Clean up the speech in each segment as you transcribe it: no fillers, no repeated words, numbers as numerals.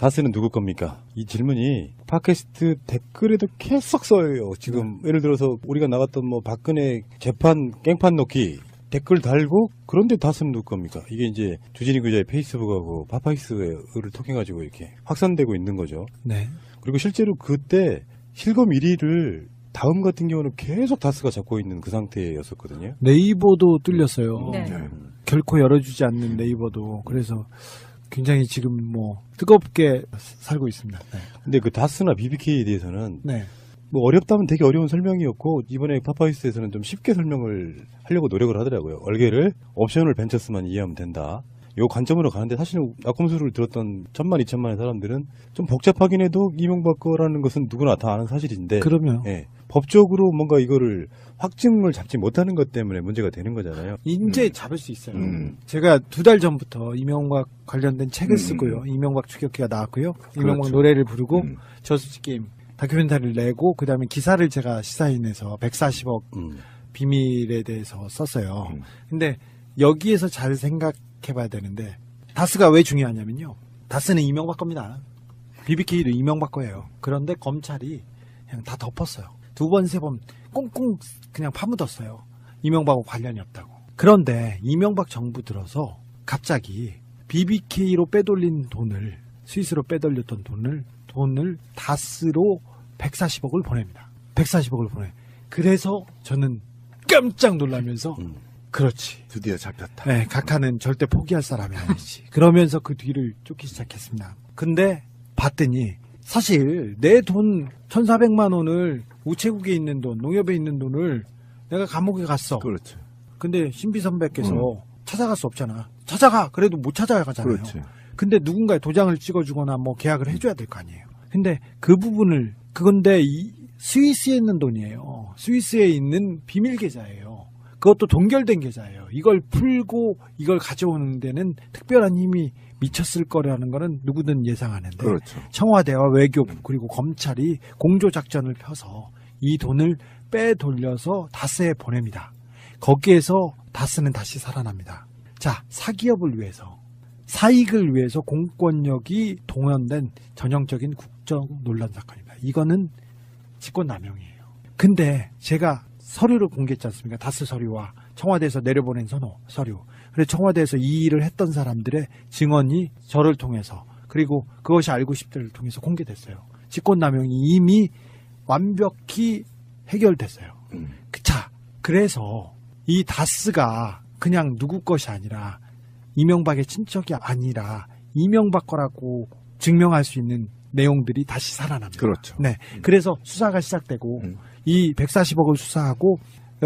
다스는 누구 겁니까? 이 질문이 팟캐스트 댓글에도 계속 써요. 지금 예를 들어서 우리가 나갔던 뭐 박근혜 재판 깽판 넣기 댓글 달고 그런데 다스는 누구 겁니까? 이게 이제 주진희 기자의 페이스북하고 파파이스를 통해가지고 이렇게 확산되고 있는 거죠. 네. 그리고 실제로 그때 실검 1위를 다음 같은 경우는 계속 다스가 잡고 있는 그 상태였었거든요. 네이버도 뚫렸어요. 네. 결코 열어주지 않는 네이버도. 그래서 굉장히 지금 뭐 뜨겁게 살고 있습니다. 네. 근데 그 다스나 BBK에 대해서는 네. 뭐 어렵다면 되게 어려운 설명이었고 이번에 파파이스에서는 좀 쉽게 설명을 하려고 노력을 하더라고요. 얼개를 옵셔널 벤처스만 이해하면 된다. 요 관점으로 가는데 사실 낙검수를 들었던 1000만, 2000만의 사람들은 좀 복잡하긴 해도 이명박 거라는 것은 누구나 다 아는 사실인데 그러면 예, 법적으로 뭔가 이거를 확증을 잡지 못하는 것 때문에 문제가 되는 거잖아요. 이제 잡을 수 있어요. 제가 2달 전부터 이명박 관련된 책을 쓰고요. 이명박 추격기가 나왔고요. 이명박 그렇죠. 노래를 부르고 저수지 게임 다큐멘터리를 내고 그다음에 기사를 제가 시사인에서 140억 비밀에 대해서 썼어요. 근데 여기에서 잘 생각해봐야 되는데 다스가 왜 중요하냐면요. 다스는 이명박 겁니다. BBK도 이명박 거예요. 그런데 검찰이 그냥 다 덮었어요. 2번, 3번 꽁꽁 그냥 파묻었어요. 이명박하고 관련이 없다고. 그런데 이명박 정부 들어서 갑자기 BBK로 빼돌린 돈을 스위스로 빼돌렸던 돈을 다스로 140억을 보냅니다. 140억을 보내. 그래서 저는 깜짝 놀라면서 그렇지. 드디어 잡혔다. 네, 각하는 절대 포기할 사람이 아니지. 그러면서 그 뒤를 쫓기 시작했습니다. 근데 봤더니 사실 내 돈 1,400만 원을 우체국에 있는 돈, 농협에 있는 돈을 내가 감옥에 갔어. 그렇죠. 근데 신비 선배께서 찾아갈 수 없잖아. 찾아가. 그래도 못 찾아가잖아요. 그렇지. 근데 누군가의 도장을 찍어주거나 뭐 계약을 해줘야 될 거 아니에요. 근데 그 부분을 그건데 이 스위스에 있는 돈이에요. 스위스에 있는 비밀 계좌예요. 그것도 동결된 계좌예요. 이걸 풀고 이걸 가져오는 데는 특별한 힘이 미쳤을 거라는 거는 누구든 예상하는데 그렇죠. 청와대와 외교부 그리고 검찰이 공조작전을 펴서 이 돈을 빼돌려서 다스에 보냅니다. 거기에서 다스는 다시 살아납니다. 자, 사기업을 위해서 사익을 위해서 공권력이 동원된 전형적인 국정 논란 사건입니다. 이거는 직권남용이에요. 근데 제가 서류를 공개했지 않습니까? 다스 서류와 청와대에서 내려보낸 서류. 그래서 청와대에서 이 일을 했던 사람들의 증언이 저를 통해서 그리고 그것이 알고 싶다를 통해서 공개됐어요. 직권남용이 이미 완벽히 해결됐어요. 자, 그래서 이 다스가 그냥 누구 것이 아니라 이명박의 친척이 아니라 이명박 거라고 증명할 수 있는 내용들이 다시 살아납니다. 그렇죠. 네, 그래서 수사가 시작되고 이 140억을 수사하고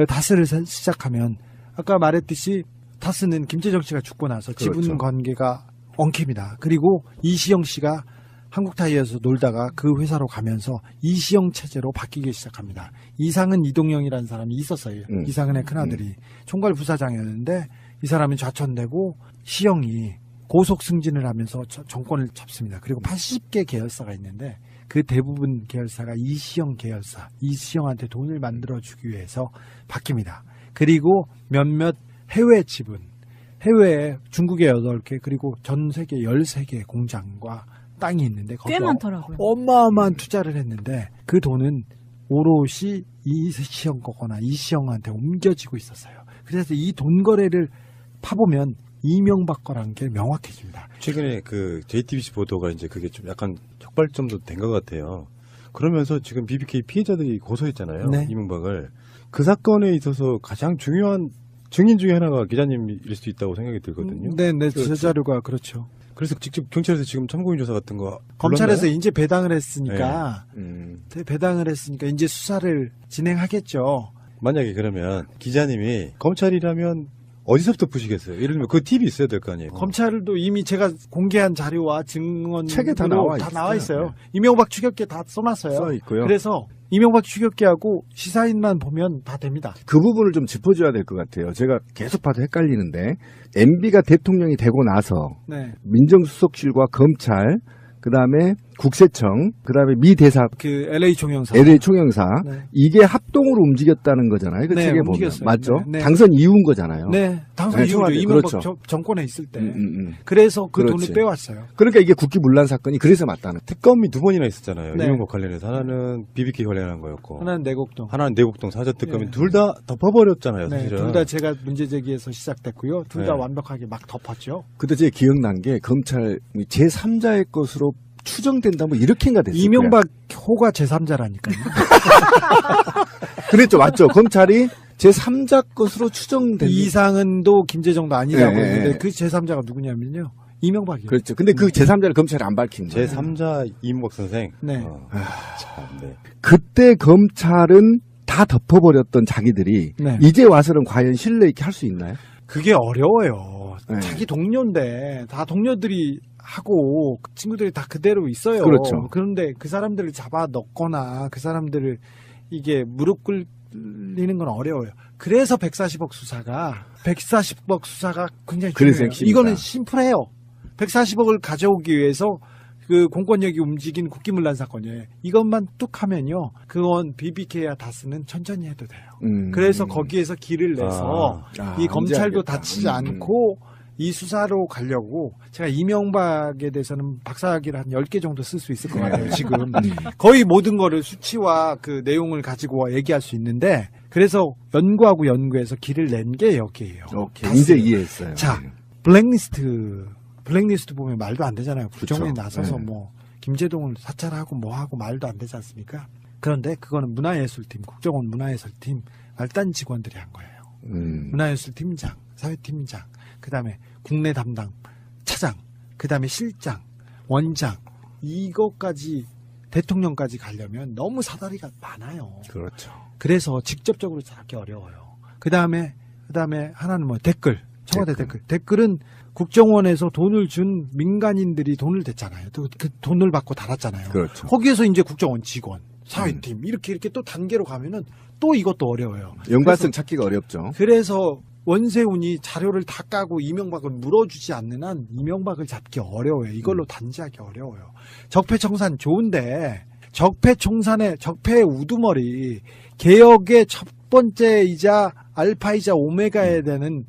다스를 시작하면 아까 말했듯이 다스는 김재정 씨가 죽고 나서 그렇죠. 지분 관계가 엉킵니다. 그리고 이시영 씨가 한국타이어에서 놀다가 그 회사로 가면서 이시영 체제로 바뀌기 시작합니다. 이상은 이동영이라는 사람이 있었어요. 이상은의 큰아들이 총괄 부사장이었는데 이 사람이 좌천되고 시영이 고속 승진을 하면서 정권을 잡습니다. 그리고 80개 계열사가 있는데 그 대부분 계열사가 이시영 계열사, 이시영한테 돈을 만들어주기 위해서 바뀝니다. 그리고 몇몇 해외 지분, 해외에 중국에 8개 그리고 전 세계 13개 공장과 땅이 있는데 꽤 많더라고요. 어마어마한 투자를 했는데 그 돈은 오롯이 이시영 거거나 이시영한테 옮겨지고 있었어요. 그래서 이 돈 거래를 파보면 이명박 거라는 게 명확해집니다. 최근에 그 JTBC 보도가 이제 그게 좀 약간 촉발점도 된 것 같아요. 그러면서 지금 BBK 피해자들이 고소했잖아요. 네. 이명박을. 그 사건에 있어서 가장 중요한 증인 중에 하나가 기자님일 수 있다고 생각이 들거든요. 네, 그렇죠. 제 자료가 그렇죠. 그래서 직접 경찰에서 지금 참고인 조사 같은 거 검찰에서 불렀나요? 이제 배당을 했으니까 이제 수사를 진행하겠죠. 만약에 그러면 기자님이 검찰이라면 어디서부터 푸시겠어요? 예를 들면 그 팁이 있어야 될 거 아니에요. 검찰도 이미 제가 공개한 자료와 증언 책에 다 나와 있어요. 네. 이명박 추격기에 다 써놨어요. 써 있고요. 그래서 이명박 추격기하고 시사인만 보면 다 됩니다. 그 부분을 좀 짚어줘야 될 것 같아요. 제가 계속 봐도 헷갈리는데 MB가 대통령이 되고 나서 네. 민정수석실과 검찰 그다음에 국세청, 그다음에 미 대사, 그 LA 총영사. LA 총영사 네. 이게 합동으로 움직였다는 거잖아요. 그 네, 책에 보면 움직였어요. 맞죠? 네, 네. 당선 이후인 거잖아요. 네, 당선 네, 이후죠. 청와대. 이명박 그렇죠. 정권에 있을 때. 음. 그래서 그 그렇지. 돈을 빼왔어요. 그러니까 이게 국기문란 사건이 그래서 맞다는. 특검이 두 번이나 있었잖아요. 네. 이명박 관련해서 하나는 BBK 관련한 거였고 하나는 내곡동. 하나는 내곡동 사저특검이 네. 둘 다 덮어버렸잖아요. 네, 사실은. 둘 다 제가 문제 제기해서 시작됐고요. 둘 다 네. 완벽하게 막 덮었죠. 그때 제 기억난 게 검찰 제3자의 것으로 추정된다 뭐 이렇게인가 됐어요. 이명박 호가 제3자라니까요. 그랬죠. 맞죠. 검찰이 제3자 것으로 추정된. 이상은도 김재정도 아니라고 네, 했는데 네. 그 제3자가 누구냐면요. 이명박이에요. 그렇죠. 근데 그 제3자를 검찰이 안 밝힌 거예요. 제3자 이명박 선생. 네. 참, 네. 그때 검찰은 다 덮어버렸던 자기들이 네. 이제 와서는 과연 신뢰 있게 할 수 있나요? 그게 어려워요. 네. 자기 동료인데 다 동료들이 하고 그 친구들이 다 그대로 있어요. 그렇죠. 그런데 그 사람들을 잡아 넣거나 그 사람들을 이게 무릎 꿇리는 건 어려워요. 그래서 140억 수사가 굉장히 그래서 중요해요. 핵심이다. 이거는 심플해요. 140억을 가져오기 위해서 그 공권력이 움직인 국기문란 사건이에요. 이것만 뚝 하면요. 그건 BBK와 다스는 천천히 해도 돼요. 그래서 거기에서 길을 내서 이 검찰도 다치지 않고 이 수사로 가려고 제가 이명박에 대해서는 박사학위를 한 10개 정도 쓸 수 있을 것 같아요. 지금 거의 모든 거를 수치와 그 내용을 가지고 얘기할 수 있는데 그래서 연구해서 길을 낸 게 여기예요. 오케이. 이제 이해했어요. 자, 블랙리스트 보면 말도 안 되잖아요. 국정원에 그쵸. 나서서 네. 뭐 김재동을 사찰하고 뭐 하고 말도 안 되지 않습니까? 그런데 그거는 문화예술팀, 국정원 문화예술팀 말단 직원들이 한 거예요. 문화예술팀장, 사회팀장, 그다음에 국내 담당 차장, 그다음에 실장, 원장 이것까지 대통령까지 가려면 너무 사다리가 많아요. 그렇죠. 그래서 직접적으로 잡기 어려워요. 그다음에 하나는 뭐 댓글, 청와대 댓글은 국정원에서 돈을 준 민간인들이 돈을 댔잖아요. 또 그 돈을 받고 달았잖아요. 그렇죠. 거기에서 이제 국정원 직원, 사회팀 이렇게 또 단계로 가면은 또 이것도 어려워요. 연관성 찾기가 어렵죠. 그래서 원세훈이 자료를 다 까고 이명박을 물어주지 않는 한 이명박을 잡기 어려워요. 이걸로 단지하기 어려워요. 적폐청산 좋은데 적폐청산의 적폐의 우두머리 개혁의 첫 번째이자 알파이자 오메가에 되는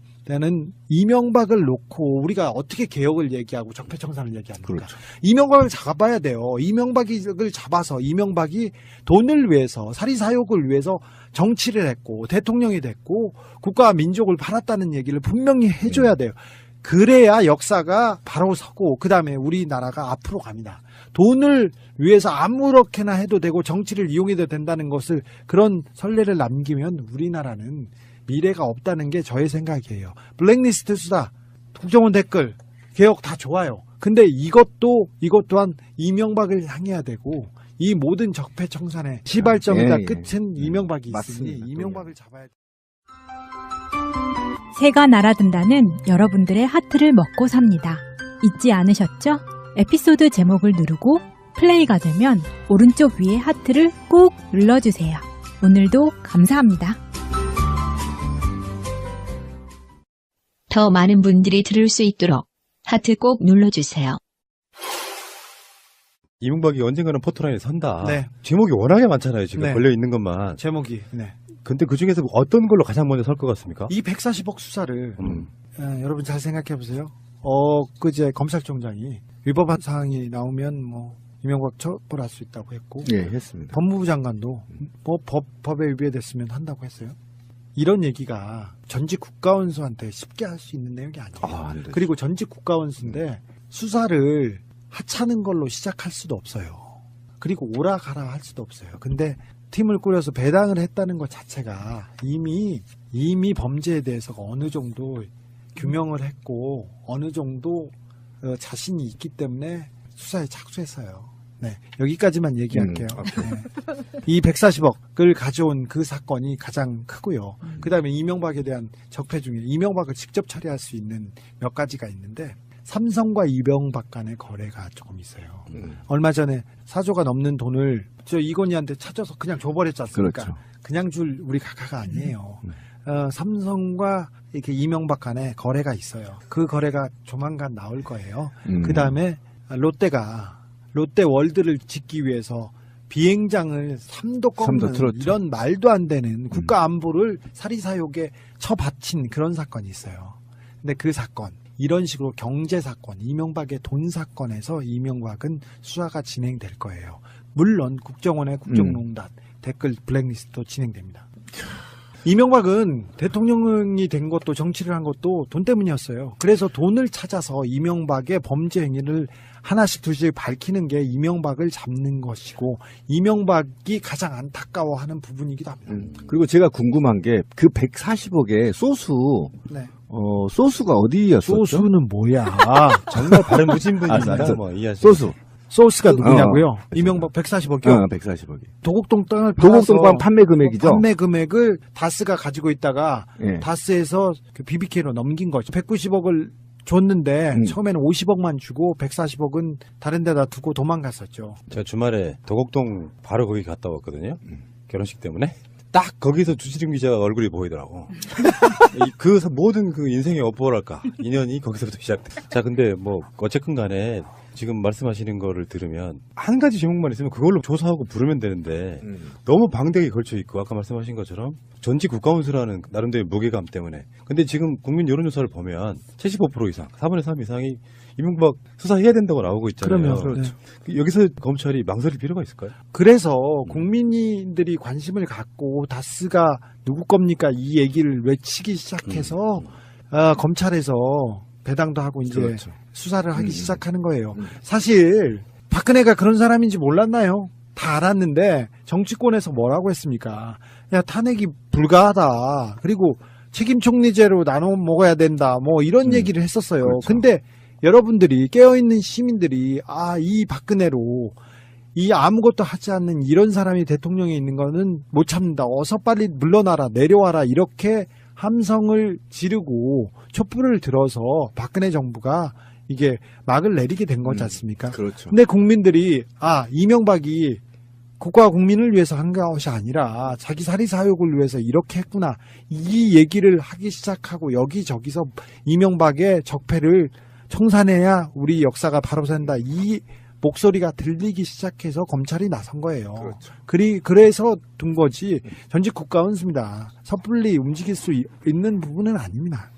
이명박을 놓고 우리가 어떻게 개혁을 얘기하고 적폐청산을 얘기합니까? 그렇죠. 이명박을 잡아야 돼요. 이명박을 잡아서 이명박이 돈을 위해서 사리사욕을 위해서 정치를 했고 대통령이 됐고 국가와 민족을 팔았다는 얘기를 분명히 해줘야 돼요. 그래야 역사가 바로 서고 그 다음에 우리나라가 앞으로 갑니다. 돈을 위해서 아무렇게나 해도 되고 정치를 이용해도 된다는 것을 그런 선례를 남기면 우리나라는 미래가 없다는 게 저의 생각이에요. 블랙리스트 수사, 국정원 댓글, 개혁 다 좋아요. 근데 이것 또한 이명박을 향해야 되고 이 모든 적폐청산의 시발점이다. 예. 끝은 이명박이 맞습니다. 있으니 이명박을 잡아야 돼. 새가 날아든다는 여러분들의 하트를 먹고 삽니다. 잊지 않으셨죠? 에피소드 제목을 누르고 플레이가 되면 오른쪽 위에 하트를 꼭 눌러주세요. 오늘도 감사합니다. 더 많은 분들이 들을 수 있도록 하트 꼭 눌러주세요. 이명박이 언젠가는 포토라인에 선다. 네. 제목이 워낙에 많잖아요. 지금 네. 걸려 있는 것만. 제목이. 네. 근데 그 중에서 어떤 걸로 가장 먼저 설 것 같습니까? 이 140억 수사를 음. 여러분 잘 생각해 보세요. 그제 검찰총장이 위법한 사항이 나오면 뭐 이명박 처벌할 수 있다고 했고 예, 했습니다. 법무부 장관도 뭐 법에 위배됐으면 한다고 했어요. 이런 얘기가 전직 국가원수한테 쉽게 할 수 있는 내용이 아니에요. 안 되죠. 그리고 전직 국가원수인데 수사를 하찮은 걸로 시작할 수도 없어요. 그리고 오라가라 할 수도 없어요. 근데 팀을 꾸려서 배당을 했다는 것 자체가 이미 범죄에 대해서 어느 정도 규명을 했고 어느 정도 자신이 있기 때문에 수사에 착수했어요. 네, 여기까지만 얘기할게요. 네. 이 140억을 가져온 그 사건이 가장 크고요. 그다음에 이명박에 대한 적폐 중에 이명박을 직접 처리할 수 있는 몇 가지가 있는데 삼성과 이명박 간의 거래가 조금 있어요. 얼마 전에 4조가 넘는 돈을 저 이건희한테 찾아서 그냥 줘버렸지 않습니까? 그렇죠. 그냥 줄 우리 각하가 아니에요. 삼성과 이렇게 이명박 간에 거래가 있어요. 그 거래가 조만간 나올 거예요. 그 다음에 롯데월드를 짓기 위해서 비행장을 3도 꺾는 삼도 틀었죠. 이런 말도 안 되는 국가 안보를 사리사욕에 처바친 그런 사건이 있어요. 근데 그 사건, 이런 식으로 경제 사건, 이명박의 돈 사건에서 이명박은 수사가 진행될 거예요. 물론 국정원의 국정농단, 댓글 블랙리스트도 진행됩니다. 이명박은 대통령이 된 것도 정치를 한 것도 돈 때문이었어요. 그래서 돈을 찾아서 이명박의 범죄 행위를 하나씩 둘씩 밝히는 게 이명박을 잡는 것이고 이명박이 가장 안타까워하는 부분이기도 합니다. 그리고 제가 궁금한 게 그 140억의 소수 네. 소수가 어디였었죠? 소수는 뭐야? 정말 발음 무진 분입니다. 알았어. 뭐 이해하시. 소수. 소스가 누구냐고요? 이명박 140억이요. 140억이. 도곡동 땅을 팔아서 도곡동방 판매 금액이죠? 판매 금액을 다스가 가지고 있다가 예. 다스에서 그 BBK로 넘긴 거죠. 190억을 줬는데 처음에는 50억만 주고 140억은 다른 데다 두고 도망갔었죠. 제가 주말에 도곡동 바로 거기 갔다 왔거든요. 결혼식 때문에. 딱 거기서 주지림 기자가 얼굴이 보이더라고. 그 모든 그 인생의 업보랄까 인연이 거기서부터 시작돼. 자, 근데 뭐 어쨌든 간에 지금 말씀하시는 거를 들으면 한 가지 제목만 있으면 그걸로 조사하고 부르면 되는데 너무 방대하게 걸쳐 있고 아까 말씀하신 것처럼 전직 국가원수라는 나름대로 무게감 때문에. 근데 지금 국민 여론조사를 보면 75% 이상, 4분의 3 이상이 이명박 수사해야 된다고 나오고 있잖아요. 그러면 여기서 검찰이 망설일 필요가 있을까요? 그래서 국민들이 관심을 갖고 다스가 누구 겁니까 이 얘기를 외치기 시작해서 검찰에서 배당도 하고 이제 그렇죠. 수사를 하기 시작하는 거예요. 사실 박근혜가 그런 사람인지 몰랐나요? 다 알았는데 정치권에서 뭐라고 했습니까? 야, 탄핵이 불가하다. 그리고 책임 총리제로 나눠 먹어야 된다. 뭐 이런 얘기를 했었어요. 그렇죠. 근데 여러분들이 깨어있는 시민들이 이 박근혜로 이 아무것도 하지 않는 이런 사람이 대통령에 있는 거는 못 참는다. 어서 빨리 물러나라, 내려와라 이렇게 함성을 지르고 촛불을 들어서 박근혜 정부가 이게 막을 내리게 된 거지 않습니까? 그렇죠. 근데 국민들이 이명박이 국가와 국민을 위해서 한 것이 아니라 자기 사리사욕을 위해서 이렇게 했구나. 이 얘기를 하기 시작하고 여기저기서 이명박의 적폐를 청산해야 우리 역사가 바로 산다. 이 목소리가 들리기 시작해서 검찰이 나선 거예요. 그렇죠. 그래서 둔 거지 전직 국가원수입니다. 섣불리 움직일 수 있는 부분은 아닙니다.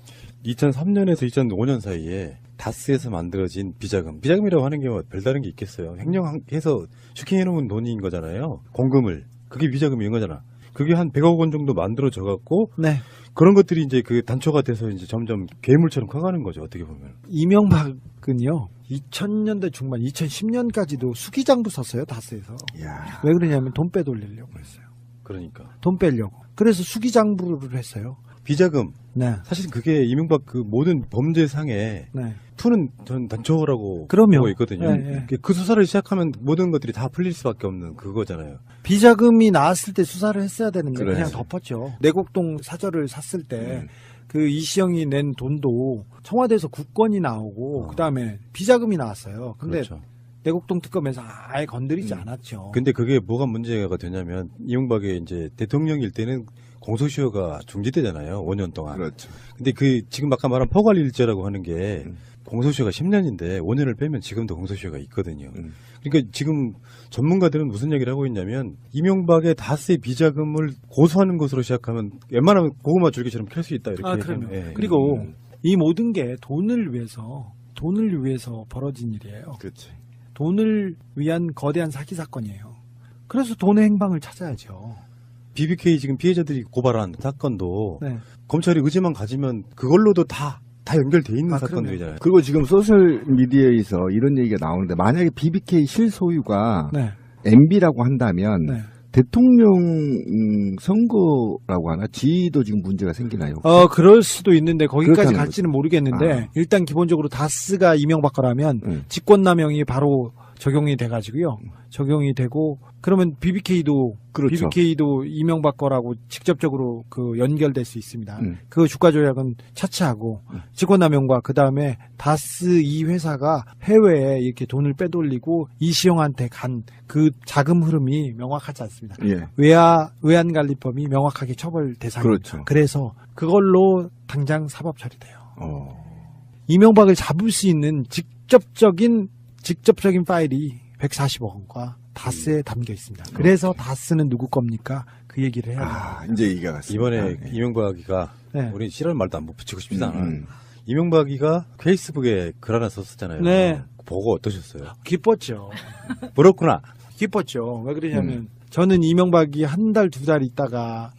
2003년에서 2005년 사이에 다스에서 만들어진 비자금이라고 하는 게 뭐 별다른 게 있겠어요. 횡령해서 슈킹해놓은 돈인 거잖아요. 공금을. 그게 비자금인 거잖아. 그게 한 100억 원 정도 만들어져 갖고 네. 그런 것들이 이제 그 단초가 돼서 이제 점점 괴물처럼 커가는 거죠. 어떻게 보면. 이명박은요 2000년대 중반 2010년까지도 수기장부 썼어요. 다스에서. 이야. 왜 그러냐면 돈 빼돌리려고 했어요. 그러니까. 돈 빼려고. 그래서 수기장부를 했어요. 비자금. 네. 사실 그게 이명박 그 모든 범죄상에 네. 푸는 전 단초라고 그럼요. 보고 있거든요. 네, 네. 그 수사를 시작하면 모든 것들이 다 풀릴 수밖에 없는 그거잖아요. 비자금이 나왔을 때 수사를 했어야 되는데 그래. 그냥 덮었죠. 내곡동 사저를 샀을 때 그 이시영이 낸 돈도 청와대에서 국권이 나오고 그다음에 비자금이 나왔어요. 근데 그렇죠. 내곡동 특검에서 아예 건드리지 않았죠. 근데 그게 뭐가 문제가 되냐면 이명박의 이제 대통령일 때는 공소시효가 중지되잖아요. 5년 동안. 그렇죠. 근데 그 지금 아까 말한 포괄일제라고 하는 게 공소시효가 10년인데 5년을 빼면 지금도 공소시효가 있거든요. 그러니까 지금 전문가들은 무슨 얘기를 하고 있냐면 이명박의 다스의 비자금을 고소하는 것으로 시작하면 웬만하면 고구마 줄기처럼 캘 수 있다 이렇게. 그럼요. 예. 그리고 이 모든 게 돈을 위해서 벌어진 일이에요. 그렇지. 돈을 위한 거대한 사기 사건이에요. 그래서 돈의 행방을 찾아야죠. BBK 지금 피해자들이 고발한 사건도 네. 검찰이 의지만 가지면 그걸로도 다 연결돼 있는 그럼요. 사건들이잖아요. 그리고 지금 소셜 미디어에서 이런 얘기가 나오는데 만약에 BBK 실소유가 네. MB라고 한다면 네. 대통령 선거라고 하나 지위도 지금 문제가 생기나요? 그럴 수도 있는데 거기까지 그렇다는 갈지는 모르겠는데 일단 기본적으로 다스가 이명박 거라면 응. 직권남용이 바로 적용이 돼가지고요. 적용이 되고 그러면 BBK도 그렇죠. BBK도 이명박 거라고 직접적으로 그 연결될 수 있습니다. 응. 그 주가 조작은 차치하고 직권남용과 그 다음에 다스 이 회사가 해외에 이렇게 돈을 빼돌리고 이시영한테 간 그 자금 흐름이 명확하지 않습니다. 예. 외환관리법이 명확하게 처벌 대상입니다. 그렇죠. 그래서 그걸로 당장 사법 처리돼요. 어. 이명박을 잡을 수 있는 직접적인 파일이 140억 원과 다스에 담겨 있습니다. 그래서 다스는 누구 겁니까? 그 얘기를 해야 돼요. 이제 얘기가 갔습니다. 이번에 이명박이가 네. 우리 싫어하는 말도 안 붙이고 싶지도 않아요. 이명박이가 페이스북에 글 하나 썼었잖아요. 네. 보고 어떠셨어요? 기뻤죠. 부럽구나. 기뻤죠. 왜 그러냐면 저는 이명박이 한 달, 두 달 있다가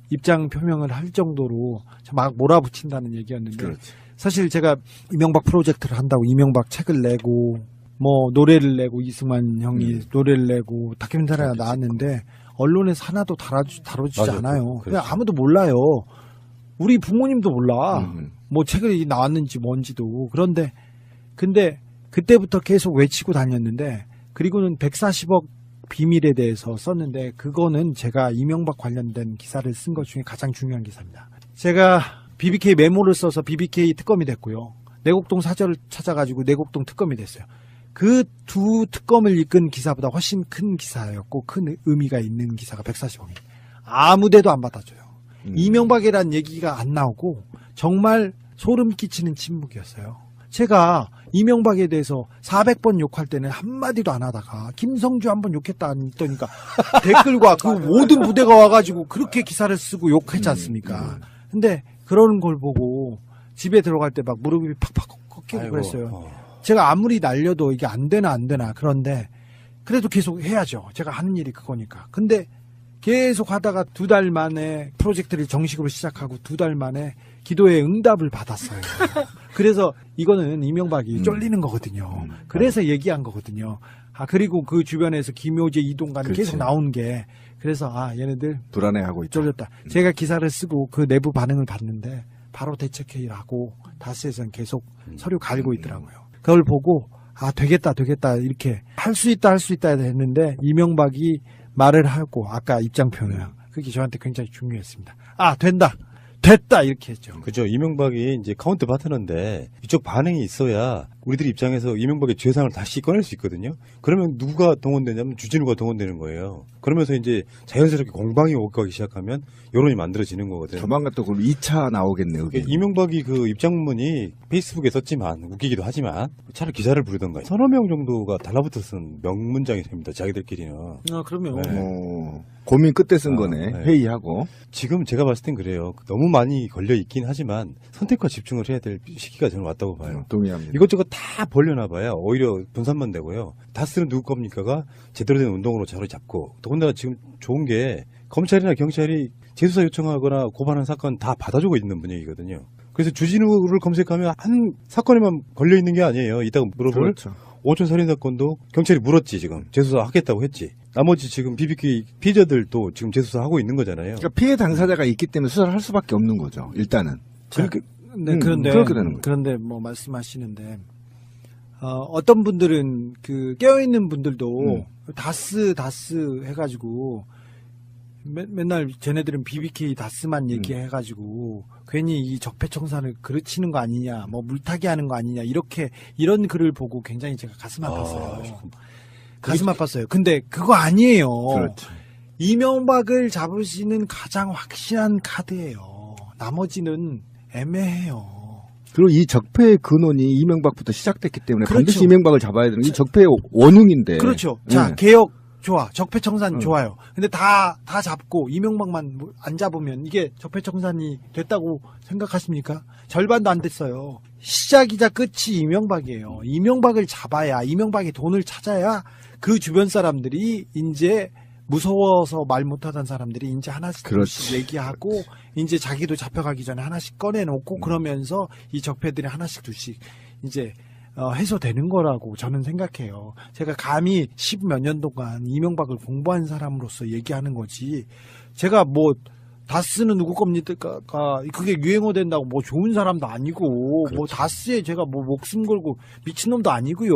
입장 표명을 할 정도로 막 몰아붙인다는 얘기였는데 그렇지. 사실 제가 이명박 프로젝트를 한다고 이명박 책을 내고 뭐 노래를 내고 이승만 형이 노래를 내고 다큐멘터리가 나왔는데 언론에서 하나도 다뤄주지 맞아요. 않아요. 그렇죠. 그냥 아무도 몰라요. 우리 부모님도 몰라. 뭐 책이 나왔는지 뭔지도. 근데 그때부터 계속 외치고 다녔는데 그리고는 140억 비밀에 대해서 썼는데 그거는 제가 이명박 관련된 기사를 쓴 것 중에 가장 중요한 기사입니다. 제가 BBK 메모를 써서 BBK 특검이 됐고요. 내곡동 사절을 찾아가지고 내곡동 특검이 됐어요. 그 두 특검을 이끈 기사보다 훨씬 큰 기사였고 큰 의미가 있는 기사가 140억이 아무 데도 안 받아줘요. 이명박이라는 얘기가 안 나오고 정말 소름 끼치는 침묵이었어요. 제가 이명박에 대해서 400번 욕할 때는 한마디도 안 하다가 김성주 한번 욕했다 했더니까 댓글과 그 모든 부대가 와가지고 그렇게 기사를 쓰고 욕했지 않습니까? 근데 그런 걸 보고 집에 들어갈 때 막 무릎이 팍팍 꺾이고 아이고, 그랬어요. 제가 아무리 날려도 이게 안 되나 그런데 그래도 계속 해야죠. 제가 하는 일이 그거니까. 근데 계속 하다가 2달 만에 프로젝트를 정식으로 시작하고 2달 만에 기도의 응답을 받았어요. 그래서 이거는 이명박이 쫄리는 거거든요. 그래서 얘기한 거거든요. 그리고 그 주변에서 김효재, 이동관이 그렇지. 계속 나온 게 그래서 얘네들 불안해하고 있죠. 쫄렸다. 제가 기사를 쓰고 그 내부 반응을 봤는데 바로 대책회의를 하고 다스에서는 계속 서류 갈고 있더라고요. 그걸 보고 되겠다 이렇게 할 수 있다 했는데 이명박이 말을 하고 아까 입장 표명 그게 저한테 굉장히 중요했습니다. 됐다 이렇게 했죠. 그죠. 이명박이 이제 카운트 파트너인데 이쪽 반응이 있어야 우리들 입장에서 이명박의 죄상을 다시 꺼낼 수 있거든요. 그러면 누가 동원되냐면 주진우가 동원되는 거예요. 그러면서 이제 자연스럽게 공방이 오가기 시작하면 여론이 만들어지는 거거든요. 조만간 또 그럼 2차 나오겠네요. 그게. 이명박이 그 입장문이 페이스북에 썼지만 웃기기도 하지만 차라리 기사를 부르던가 서너 명 정도가 달라붙어 쓴 명문장이 됩니다. 자기들끼리는. 그러면 네. 고민 끝에 쓴 거네. 네. 회의하고. 지금 제가 봤을 땐 그래요. 너무 많이 걸려 있긴 하지만 선택과 집중을 해야 될 시기가 저는 왔다고 봐요. 동의합니다. 이것저것 다 벌려놔봐야 오히려 분산만 되고요. 다스는 누구 겁니까가 제대로 된 운동으로 자리 잡고 더군다나 지금 좋은 게 검찰이나 경찰이 재수사 요청하거나 고발한 사건 다 받아주고 있는 분위기거든요. 그래서 주진우를 검색하면 한 사건에만 걸려 있는 게 아니에요. 이따가 물어볼 그렇죠. 오촌 살인 사건도 경찰이 물었지 지금 재수사 하겠다고 했지. 나머지 지금 BBK 피해자들도 지금 재수사 하고 있는 거잖아요. 그러니까 피해 당사자가 있기 때문에 수사를 할 수밖에 없는 거죠. 일단은. 그런데 그렇게 되는 거죠. 그런데 뭐 말씀하시는데 어떤 분들은 그 깨어 있는 분들도 다스 해가지고 맨날 쟤네들은 BBK 다스만 얘기해가지고 괜히 이 적폐청산을 그르치는 거 아니냐, 뭐 물타기 하는 거 아니냐 이런 글을 보고 굉장히 제가 가슴 아팠어요. 가슴 아팠어요. 근데 그거 아니에요. 그렇죠. 이명박을 잡으시는 가장 확실한 카드예요. 나머지는 애매해요. 그리고 이 적폐의 근원이 이명박부터 시작됐기 때문에 그렇죠. 반드시 이명박을 잡아야 되는 게 적폐의 원흉인데. 그렇죠. 자, 개혁 좋아. 적폐청산 좋아요. 근데 다 잡고 이명박만 안 잡으면 이게 적폐청산이 됐다고 생각하십니까? 절반도 안 됐어요. 시작이자 끝이 이명박이에요. 이명박을 잡아야, 이명박이 돈을 찾아야 그 주변 사람들이 이제 무서워서 말 못하던 사람들이 이제 하나씩 그렇지. 얘기하고 이제 자기도 잡혀가기 전에 하나씩 꺼내놓고 그러면서 이 적폐들이 하나씩 둘씩 이제 해소되는 거라고 저는 생각해요. 제가 감히 10몇 년 동안 이명박을 공부한 사람으로서 얘기하는 거지. 제가 뭐 다스는 누구 겁니까? 그게 유행어 된다고 뭐 좋은 사람도 아니고 뭐 다스에 제가 뭐 목숨 걸고 미친놈도 아니고요.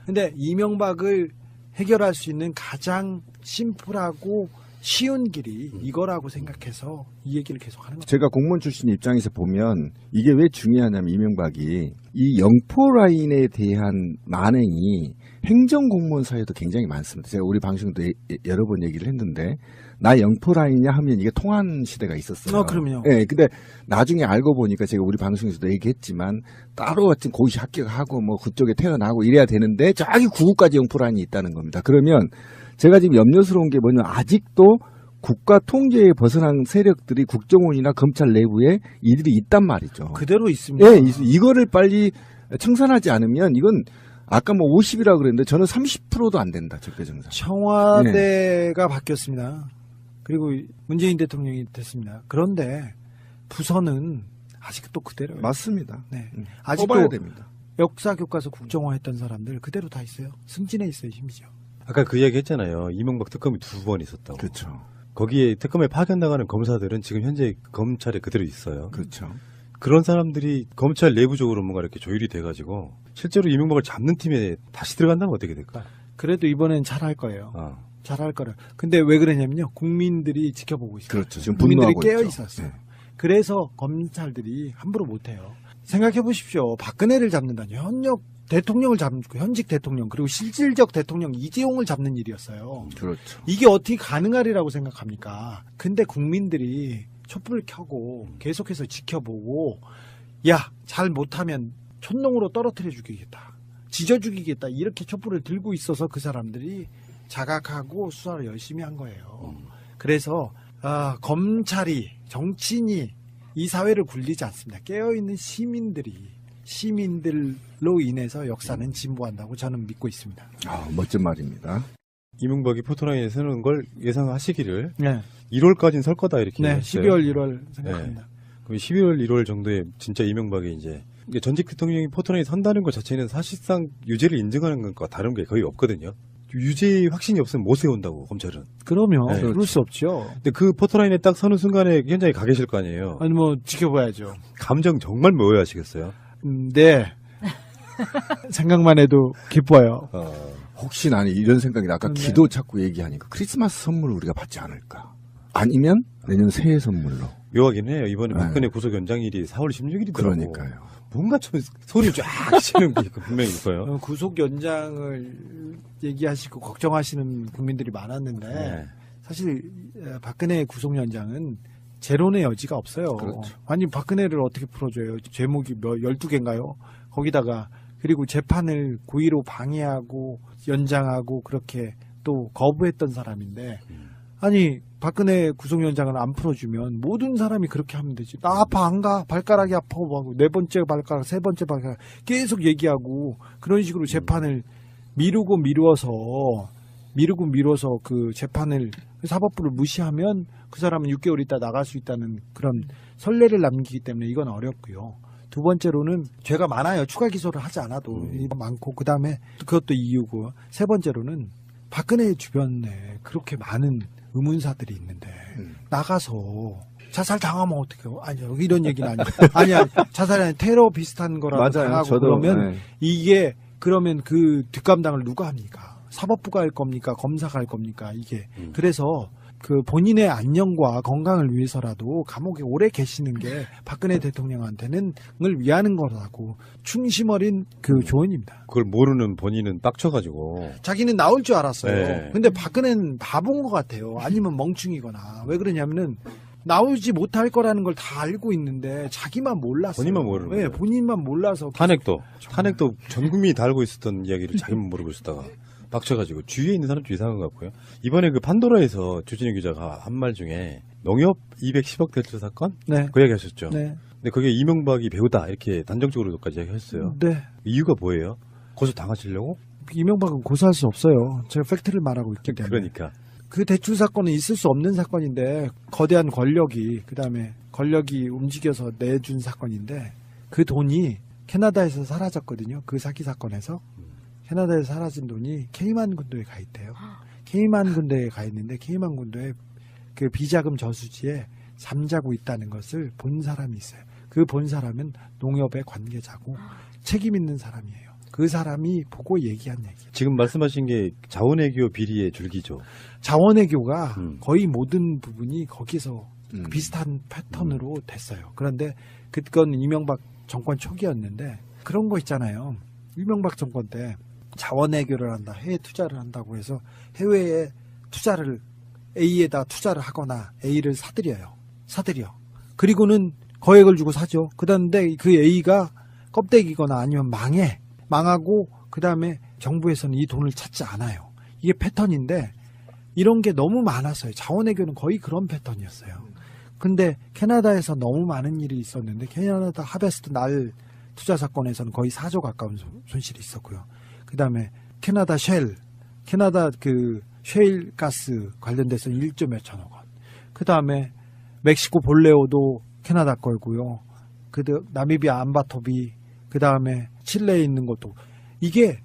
근데 이명박을 해결할 수 있는 가장 심플하고 쉬운 길이 이거라고 생각해서 이 얘기를 계속 하는 거죠. 제가 공무원 출신 입장에서 보면 이게 왜 중요하냐면 이명박이 이 영포 라인에 대한 만행이 행정공무원 사이도 굉장히 많습니다. 제가 우리 방송도 여러 번 얘기를 했는데 나 영포라인이냐 하면 이게 통한 시대가 있었어요. 그럼요. 예, 근데 나중에 알고 보니까 제가 우리 방송에서도 얘기했지만 따로 같은 고시 합격하고 뭐 그쪽에 태어나고 이래야 되는데 저기 구구까지 영포라인이 있다는 겁니다. 그러면 제가 지금 염려스러운 게 뭐냐면 아직도 국가 통제에 벗어난 세력들이 국정원이나 검찰 내부에 이들이 있단 말이죠. 그대로 있습니다. 예, 이거를 빨리 청산하지 않으면 이건 아까 뭐 50이라고 그랬는데 저는 30%도 안 된다. 적폐정상. 청와대가 바뀌었습니다. 그리고 문재인 대통령이 됐습니다. 그런데 부서는 아직도 그대로예요. 맞습니다. 네. 뽑아야 아직도 됩니다. 역사 교과서 국정화 했던 사람들 그대로 다 있어요. 승진해 있어요, 심지어. 아까 그 이야기 했잖아요. 이명박 특검이 2번 있었다고. 그렇죠. 거기에 특검에 파견 나가는 검사들은 지금 현재 검찰에 그대로 있어요. 그렇죠. 그런 사람들이 검찰 내부적으로 뭔가 이렇게 조율이 돼가지고 실제로 이명박을 잡는 팀에 다시 들어간다면 어떻게 될까? 그래도 이번엔 잘할 거예요. 어. 잘할 거라. 근데 왜 그러냐면요. 국민들이 지켜보고 있어요. 그렇죠. 지금 국민들이 분노하고 깨어 있죠. 있었어요. 네. 그래서 검찰들이 함부로 못해요. 생각해 보십시오. 박근혜를 잡는다니 현역 대통령을 잡는 현직 대통령 그리고 실질적 대통령 이재용을 잡는 일이었어요. 그렇죠. 이게 어떻게 가능하리라고 생각합니까? 근데 국민들이 촛불을 켜고 계속해서 지켜보고 야, 잘 못하면 촌농으로 떨어뜨려 죽이겠다. 지져 죽이겠다. 이렇게 촛불을 들고 있어서 그 사람들이 자각하고 수사를 열심히 한 거예요. 그래서 검찰이 정치인이 이 사회를 굴리지 않습니다. 깨어있는 시민들로 인해서 역사는 진보한다고 저는 믿고 있습니다. 멋진 말입니다. 이명박이 포토라인에 서는 걸 예상하시기를 네, 1월까지는 설 거다 이렇게 네 했어요. 12월, 1월 생각합니다. 그럼 12월, 1월 정도에 진짜 이명박이 이제 전직 대통령이 포토라인에 선다는 것 자체는 사실상 유죄를 인정하는 것과 다른 게 거의 없거든요. 유죄 확신이 없으면 못 세운다고 검찰은. 그러면 네. 그럴 수 없죠. 근데 그 포토라인에 딱 서는 순간에 현장에 가 계실 거 아니에요. 아니 뭐 지켜봐야죠. 감정 정말 묘해하시겠어요. 네. 생각만 해도 기뻐요. 혹시 나는 이런 생각이 아까 네. 기도 자꾸 얘기하니까 크리스마스 선물을 우리가 받지 않을까? 아니면 내년 새해 선물로. 묘하긴 해요. 이번에 네. 박근혜 구속 연장일이 4월 16일이더라고. 그러니까요. 뭔가 좀 소리 쫙 치는 게 분명히 있어요. 구속 연장을 얘기하시고 걱정하시는 국민들이 많았는데 네. 사실 박근혜 구속 연장은 재론의 여지가 없어요. 그렇죠. 아니 박근혜를 어떻게 풀어줘요? 제목이 12개인가요? 거기다가 그리고 재판을 고의로 방해하고 연장하고 그렇게 또 거부했던 사람인데 아니 박근혜 구속연장을 안 풀어주면 모든 사람이 그렇게 하면 되지. 나 아파 안 가. 발가락이 아파. 뭐 네 번째 발가락, 세 번째 발가락 계속 얘기하고 그런 식으로 재판을 미루고 미뤄서 그 재판을 사법부를 무시하면 그 사람은 6개월 있다 나갈 수 있다는 그런 선례를 남기기 때문에 이건 어렵고요. 두 번째로는 죄가 많아요. 추가 기소를 하지 않아도 많고 그다음에 그것도 이유고 세 번째로는 박근혜 주변에 그렇게 많은 의문사들이 있는데 나가서 자살 당하면 어떡해요? 아니요 이런 얘기는 아니에요. 아니야 자살이 아니라 테러 비슷한 거라도 맞아요. 당하고 저도, 그러면 네. 이게 그러면 그 뒷감당을 누가 합니까? 사법부가 할 겁니까? 검사가 할 겁니까? 이게 그래서 그 본인의 안녕과 건강을 위해서라도 감옥에 오래 계시는 게 박근혜 대통령한테는 을 위하는 거라고 충심 어린 그 조언입니다. 그걸 모르는 본인은 빡쳐가지고. 자기는 나올 줄 알았어요. 네. 근데 박근혜는 바본 것 같아요. 아니면 멍충이거나. 왜 그러냐면은 나오지 못할 거라는 걸 다 알고 있는데 자기만 몰랐어요. 본인만 모르는 네, 거예요. 본인만 몰라서 탄핵도 전 국민이 다 알고 있었던 이야기를 자기만 모르고 있었다가 빡쳐가지고 주위에 있는 사람도 이상한 것 같고요. 이번에 그 판도라에서 주진우 기자가 한 말 중에 농협 210억 대출 사건? 네. 그 얘기 하셨죠. 네. 근데 그게 이명박이 배우다 이렇게 단정적으로까지 얘기했어요. 네. 이유가 뭐예요? 고소 당하시려고? 이명박은 고소할 수 없어요. 제가 팩트를 말하고 있기 때문에. 그러니까. 그 대출 사건은 있을 수 없는 사건인데 거대한 권력이 그다음에 권력이 움직여서 내준 사건인데 그 돈이 캐나다에서 사라졌거든요. 그 사기 사건에서 캐나다에서 사라진 돈이 케이만 군도에 가 있대요. 케이만 군도에 가 있는데 케이만 군도에 그 비자금 저수지에 잠자고 있다는 것을 본 사람이 있어요. 그 본 사람은 농협의 관계자고 책임 있는 사람이에요. 그 사람이 보고 얘기한 얘기. 지금 말씀하신 게 자원외교 비리의 줄기죠. 자원외교가 거의 모든 부분이 거기서 음. 비슷한 패턴으로 됐어요. 그런데 그건 이명박 정권 초기였는데 그런 거 있잖아요. 이명박 정권 때 자원외교를 한다, 해외 투자를 한다고 해서 해외에 투자를 A에다 투자를 하거나 A를 사들여. 그리고는 거액을 주고 사죠. 그다음에 그 A가 껍데기거나 아니면 망하고 그다음에 정부에서는 이 돈을 찾지 않아요. 이게 패턴인데 이런 게 너무 많았어요. 자원외교는 거의 그런 패턴이었어요. 근데 캐나다에서 너무 많은 일이 있었는데 캐나다 하베스트 날 투자 사건에서는 거의 4조 가까운 손실이 있었고요. 그다음에 캐나다 그 셰일 가스 관련돼서 1조 몇천억 원. 그다음에 멕시코 볼레오도 캐나다 거고요. 나미비아 암바토비, 그다음에 칠레에 있는 것도 이게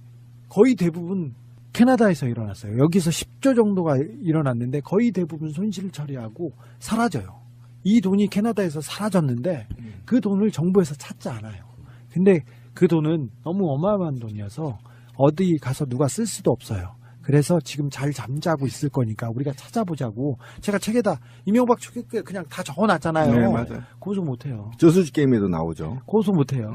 거의 대부분 캐나다에서 일어났어요. 여기서 10조 정도가 일어났는데 거의 대부분 손실 처리하고 사라져요. 이 돈이 캐나다에서 사라졌는데 그 돈을 정부에서 찾지 않아요. 근데 그 돈은 너무 어마어마한 돈이어서 어디 가서 누가 쓸 수도 없어요. 그래서 지금 잘 잠자고 있을 거니까 우리가 찾아보자고 제가 책에다 이명박 초기에 그냥 다 적어놨잖아요. 네, 맞아요. 고소 못해요. 저수지 게임에도 나오죠. 고소 못해요.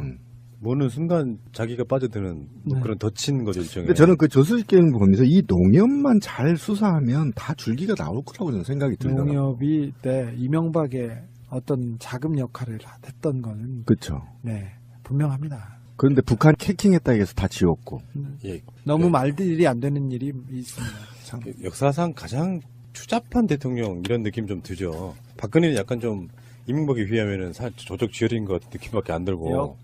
보는 순간 자기가 빠져드는 뭐 네. 그런 덧친 거죠, 일종의. 근데 저는 그 저수지 게임 보면서 이 농협만 잘 수사하면 다 줄기가 나올 거라고 저는 생각이 들더라고요. 농협이 이명박의 어떤 자금 역할을 했던 거는 그렇죠. 네, 분명합니다. 그런데 북한 해킹했다 해서 다 지웠고. 예, 너무 말들이 안 되는 일이 있습니다. 그 역사상 가장 추잡한 대통령 이런 느낌 좀 들죠. 박근혜는 약간 좀 이명박에 비하면은 조적 지혈인 것 느낌밖에 안 들고.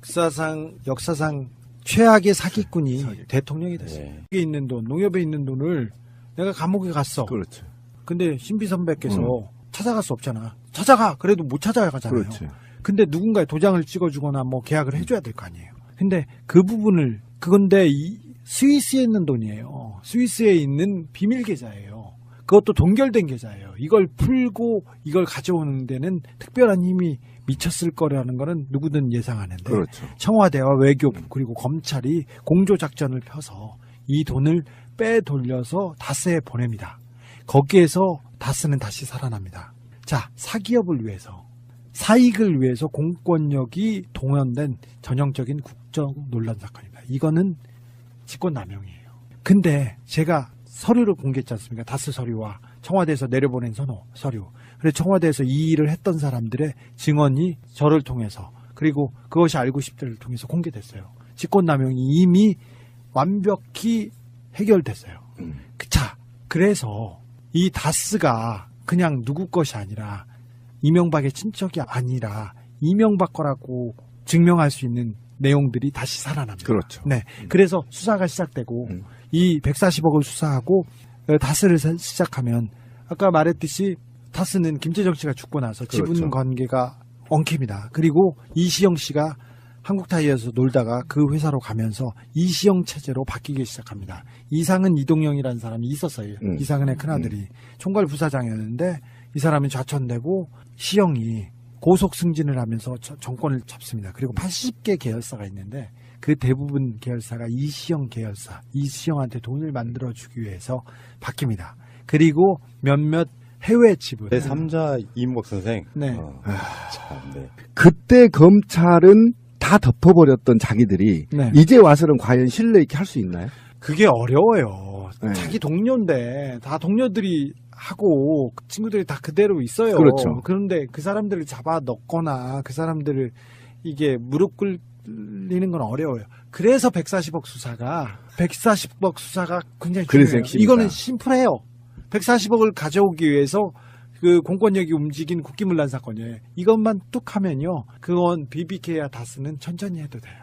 역사상 최악의 사기꾼이 대통령이 됐어요. 예. 여기 있는 돈, 농협에 있는 돈을 내가 감옥에 갔어. 그렇죠. 근데 신비 선배께서 찾아갈 수 없잖아. 찾아가. 그래도 못 찾아가잖아요. 그렇지. 근데 누군가의 도장을 찍어주거나 뭐 계약을 해줘야 될 거 아니에요. 근데 그 부분을 그건데 스위스에 있는 돈이에요. 스위스에 있는 비밀 계좌예요. 그것도 동결된 계좌예요. 이걸 풀고 이걸 가져오는 데는 특별한 힘이 미쳤을 거라는 거는 누구든 예상하는데 그렇죠. 청와대와 외교부 그리고 검찰이 공조작전을 펴서 이 돈을 빼돌려서 다스에 보냅니다. 거기에서 다스는 다시 살아납니다. 자, 사기업을 위해서 사익을 위해서 공권력이 동원된 전형적인 국정 논란 사건입니다. 이거는 직권남용이에요. 근데 제가 서류를 공개했지 않습니까? 다스 서류와 청와대에서 내려보낸 서류. 그래서 청와대에서 이 일을 했던 사람들의 증언이 저를 통해서 그리고 그것이 알고 싶다를 통해서 공개됐어요. 직권남용이 이미 완벽히 해결됐어요. 자, 그래서 이 다스가 그냥 누구 것이 아니라 이명박의 친척이 아니라 이명박 거라고 증명할 수 있는 내용들이 다시 살아납니다. 그렇죠. 네, 그래서 수사가 시작되고 이 140억을 수사하고 다스를 시작하면 아까 말했듯이 다스는 김재정 씨가 죽고 나서 그렇죠. 지분 관계가 엉킵니다. 그리고 이시영 씨가 한국타이어에서 놀다가 그 회사로 가면서 이시영 체제로 바뀌기 시작합니다. 이상은 이동영이라는 사람이 있었어요. 이상은의 큰아들이 총괄 부사장이었는데 이 사람이 좌천되고 시영이 고속 승진을 하면서 정권을 잡습니다. 그리고 80개 계열사가 있는데 그 대부분 계열사가 이시영 계열사, 이시영한테 돈을 만들어주기 위해서 바뀝니다. 그리고 몇몇 해외 지분. 내 3자 이명박 선생. 네. 참, 네. 그때 검찰은 다 덮어버렸던 자기들이 네. 이제 와서는 과연 신뢰 있게 할 수 있나요? 그게 어려워요. 네. 자기 동료인데 다 동료들이 하고 그 친구들이 다 그대로 있어요. 그렇죠. 그런데 그 사람들을 잡아 넣거나 그 사람들을 이게 무릎 꿇리는 건 어려워요. 그래서 140억 수사가 굉장히 그래서 중요해요. 핵심이다. 이거는 심플해요. 140억을 가져오기 위해서 그 공권력이 움직인 국기문란 사건이에요. 이것만 뚝 하면요. 그건 BBK야 다스는 천천히 해도 돼요.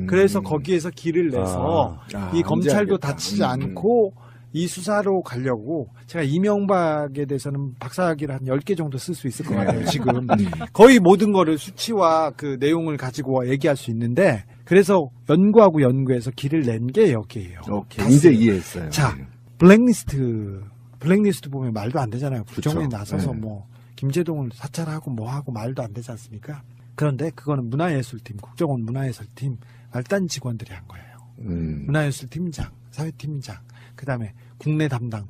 그래서 거기에서 길을 내서 이 검찰도 이제 알겠다. 다치지 않고 이 수사로 가려고 제가 이명박에 대해서는 박사학위를 한 10개 정도 쓸 수 있을 것 같아요. 지금 거의 모든 거를 수치와 그 내용을 가지고 얘기할 수 있는데 그래서 연구하고 연구해서 길을 낸 게 여기예요. 오케이. 다스. 이제 이해했어요. 자, 블랙리스트 보면 말도 안 되잖아요. 국정원이 그쵸. 나서서 네. 뭐 김재동을 사찰하고 뭐 하고 말도 안 되지 않습니까? 그런데 그거는 문화예술팀, 국정원 문화예술팀 말단 직원들이 한 거예요. 문화예술팀장, 사회팀장, 그다음에 국내 담당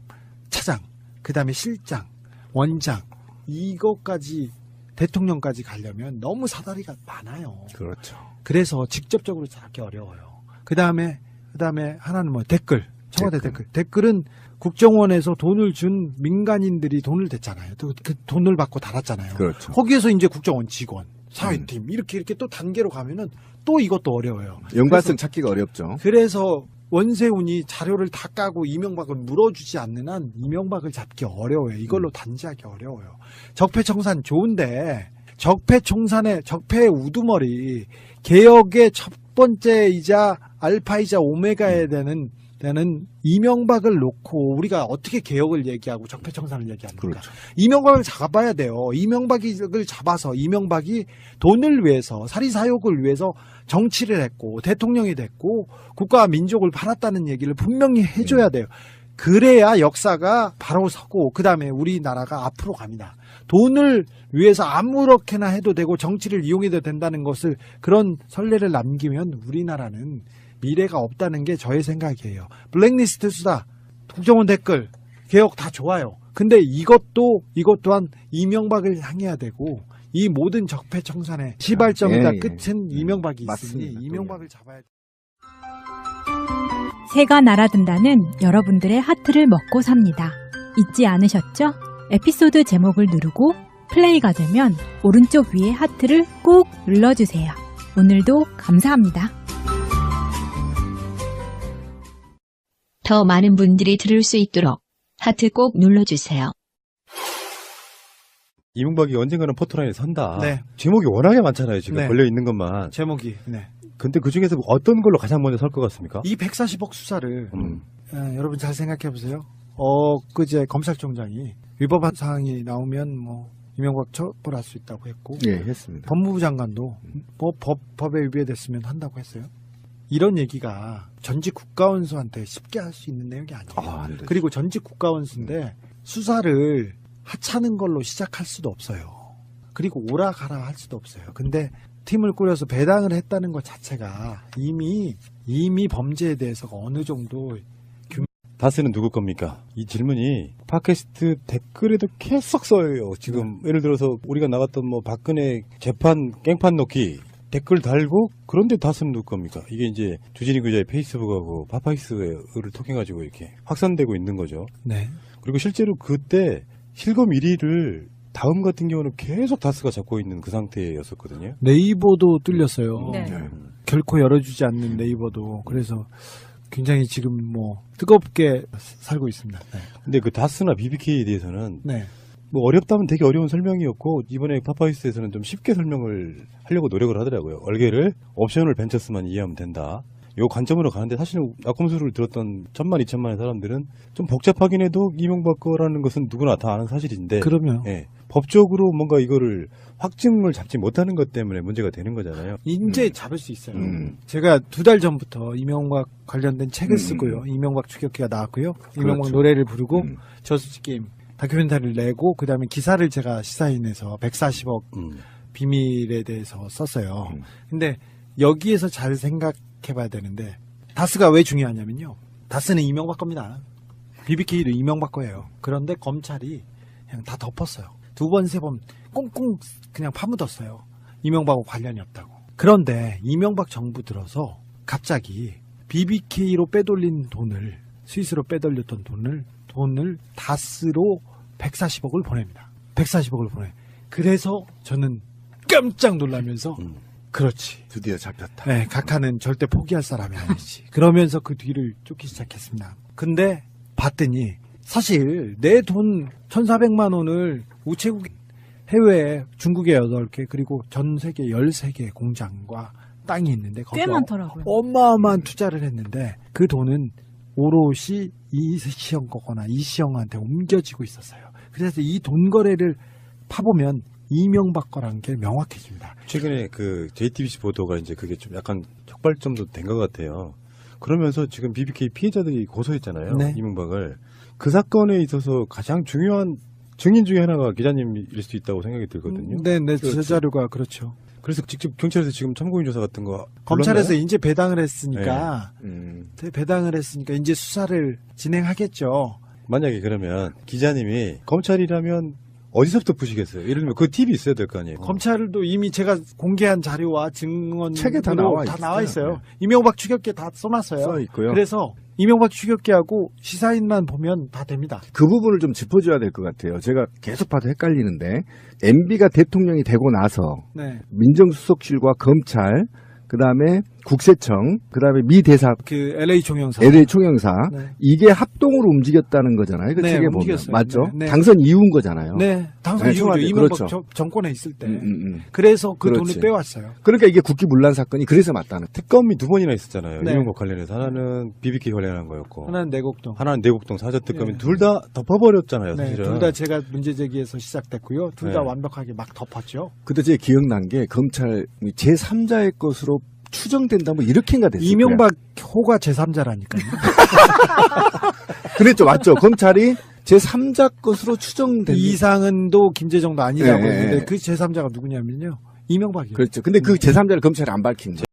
차장, 그다음에 실장, 원장 이것까지 대통령까지 가려면 너무 사다리가 많아요. 그렇죠. 그래서 직접적으로 잡기 어려워요. 그다음에 그다음에 하나는 뭐 댓글, 청와대 댓글. 댓글은 국정원에서 돈을 준 민간인들이 돈을 댔잖아요. 또 그 돈을 받고 달았잖아요. 그렇죠. 거기에서 이제 국정원 직원, 사회팀 이렇게 또 단계로 가면은 또 이것도 어려워요. 연관성 찾기가 어렵죠. 그래서 원세훈이 자료를 다 까고 이명박을 물어주지 않는 한 이명박을 잡기 어려워요. 이걸로 단죄하기 어려워요. 적폐청산 좋은데 적폐청산의 적폐의 우두머리 개혁의 첫 번째이자 알파이자 오메가에 되는 이명박을 놓고 우리가 어떻게 개혁을 얘기하고 적폐청산을 얘기합니까? 그렇죠. 이명박을 잡아야 돼요. 이명박을 잡아서 이명박이 돈을 위해서 사리사욕을 위해서 정치를 했고 대통령이 됐고 국가와 민족을 팔았다는 얘기를 분명히 해줘야 돼요. 그래야 역사가 바로 서고 그 다음에 우리나라가 앞으로 갑니다. 돈을 위해서 아무렇게나 해도 되고 정치를 이용해도 된다는 것을 그런 선례를 남기면 우리나라는 미래가 없다는 게 저의 생각이에요. 블랙리스트 수사, 국정원 댓글, 개혁 다 좋아요. 근데 이것 또한 이명박을 향해야 되고 이 모든 적폐청산의 시발점이다 예, 예. 끝은 이명박이 있으니 맞습니다. 이명박을 잡아야 돼. 새가 날아든다는 여러분들의 하트를 먹고 삽니다. 잊지 않으셨죠? 에피소드 제목을 누르고 플레이가 되면 오른쪽 위에 하트를 꼭 눌러주세요. 오늘도 감사합니다. 더 많은 분들이 들을 수 있도록 하트 꼭 눌러주세요. 이명박이 언젠가는 포토라인에 선다. 네. 제목이 워낙에 많잖아요. 지금 네. 걸려 있는 것만. 제목이 네. 근데 그 중에서 어떤 걸로 가장 먼저 설 것 같습니까? 이 140억 수사를 음. 여러분 잘 생각해 보세요. 그제 검찰총장이 위법 사항이 나오면 뭐 이명박 처벌할 수 있다고 했고 예, 했습니다. 법무부 장관도 뭐 법에 위배됐으면 한다고 했어요. 이런 얘기가 전직 국가원수한테 쉽게 할 수 있는 내용이 아니에요. 안 되죠. 그리고 전직 국가원수인데 수사를 하찮은 걸로 시작할 수도 없어요. 그리고 오라가라 할 수도 없어요. 근데 팀을 꾸려서 배당을 했다는 것 자체가 이미 범죄에 대해서가 어느 정도 다스는 누구 겁니까? 이 질문이 팟캐스트 댓글에도 계속 써요. 지금 예를 들어서 우리가 나갔던 뭐 박근혜 재판 깽판 놓기 댓글 달고 그런데 다스는 누구 겁니까? 이게 이제 주진희 기자의 페이스북하고 파파이스를 통해 가지고 이렇게 확산되고 있는 거죠. 네. 그리고 실제로 그때 실검 1위를 다음 같은 경우는 계속 다스가 잡고 있는 그 상태였었거든요. 네이버도 뚫렸어요. 네. 결코 열어주지 않는 네이버도. 그래서 굉장히 지금 뭐 뜨겁게 살고 있습니다. 네. 근데 그 다스나 BBK에 대해서는 네. 뭐 어렵다면 되게 어려운 설명이었고 이번에 파파이스에서는 좀 쉽게 설명을 하려고 노력을 하더라고요. 얼개를 옵셔널 벤처스만 이해하면 된다. 요 관점으로 가는데 사실은 낙검수를 들었던 1000만, 2000만의 사람들은 좀 복잡하긴 해도 이명박 거라는 것은 누구나 다 아는 사실인데 그러면 예, 법적으로 뭔가 이거를 확증을 잡지 못하는 것 때문에 문제가 되는 거잖아요. 이제 잡을 수 있어요. 제가 2달 전부터 이명박 관련된 책을 쓰고요. 이명박 추격기가 나왔고요. 이명박 그렇죠. 노래를 부르고 저수지게임 다큐멘터리를 내고 그다음에 기사를 제가 시사인에서 140억 비밀에 대해서 썼어요. 근데 여기에서 잘 생각해봐야 되는데 다스가 왜 중요하냐면요. 다스는 이명박 겁니다. BBK도 이명박 거예요. 그런데 검찰이 그냥 다 덮었어요. 2번, 3번 꽁꽁 그냥 파묻었어요. 이명박하고 관련이 없다고. 그런데 이명박 정부 들어서 갑자기 BBK로 빼돌린 돈을 스위스로 빼돌렸던 돈을 다스로 140억을 보냅니다. 140억을 보내. 그래서 저는 깜짝 놀라면서 그렇지. 드디어 잡혔다. 네, 각하는 절대 포기할 사람이 아니지. 그러면서 그 뒤를 쫓기 시작했습니다. 근데 봤더니 사실 내 돈 1,400만 원을 우체국 해외에 중국에 8개 그리고 전 세계 13개 공장과 땅이 있는데 거기 꽤 많더라고요. 어마어마한 투자를 했는데 그 돈은 오롯이 이시영 거거나 이시영한테 옮겨지고 있었어요. 그래서 이 돈 거래를 파보면 이명박 거라는 게 명확해집니다. 최근에 그 JTBC 보도가 이제 그게 좀 약간 촉발점도 된 것 같아요. 그러면서 지금 BBK 피해자들이 고소했잖아요. 네. 이명박을. 그 사건에 있어서 가장 중요한 증인 중에 하나가 기자님일 수 있다고 생각이 들거든요. 네, 그렇죠. 제 자료가 그렇죠. 그래서 직접 경찰에서 지금 참고인 조사 같은 거 검찰에서 불렀나요? 이제 배당을 했으니까 배당을 했으니까 이제 수사를 진행하겠죠. 만약에 그러면 기자님이 검찰이라면 어디서부터 푸시겠어요? 예를 들면 그 팁이 있어야 될 거 아니에요. 검찰도 이미 제가 공개한 자료와 증언 책에 다 나와 있어요. 있어요. 이명박 추격기 다 써놨어요. 써 있고요. 그래서 이명박 추격기하고 시사인만 보면 다 됩니다. 그 부분을 좀 짚어줘야 될 것 같아요. 제가 계속 봐도 헷갈리는데 MB가 대통령이 되고 나서 네. 민정수석실과 검찰, 그 다음에 국세청, 그 다음에 미 대사, 그 LA 총영사. LA 총영사 네. 이게 합동으로 움직였다는 거잖아요. 그 네, 책에 보면 움직였어요. 맞죠? 네, 네. 당선 이후인 거잖아요. 네, 당선 네, 이후죠. 청와대, 이명박 그렇죠. 정권에 있을 때. 음. 그래서 그 그렇지. 돈을 빼왔어요. 그러니까 이게 국기문란 사건이 그래서 맞다는. 특검이 2번이나 있었잖아요. 네. 이명박 관련해서 하나는 BBK 관련한 거였고 하나는 내곡동. 하나는 내곡동 사저특검이 네. 둘 다 덮어버렸잖아요. 네, 사실은. 둘 다 제가 문제 제기에서 시작됐고요. 둘 다 네. 완벽하게 막 덮었죠. 그때 제가 기억난 게 검찰 제3자의 것으로 추정된다 뭐 이렇게인가 됐어요. 이명박 호가 제3자라니까요. 그랬죠. 맞죠. 검찰이 제3자 것으로 추정된. 이상은도 김재정도 아니라고 네, 했는데 네. 그 제3자가 누구냐면요. 이명박이에요. 그렇죠. 근데 그 제3자를 검찰이 안 밝힌 거예요.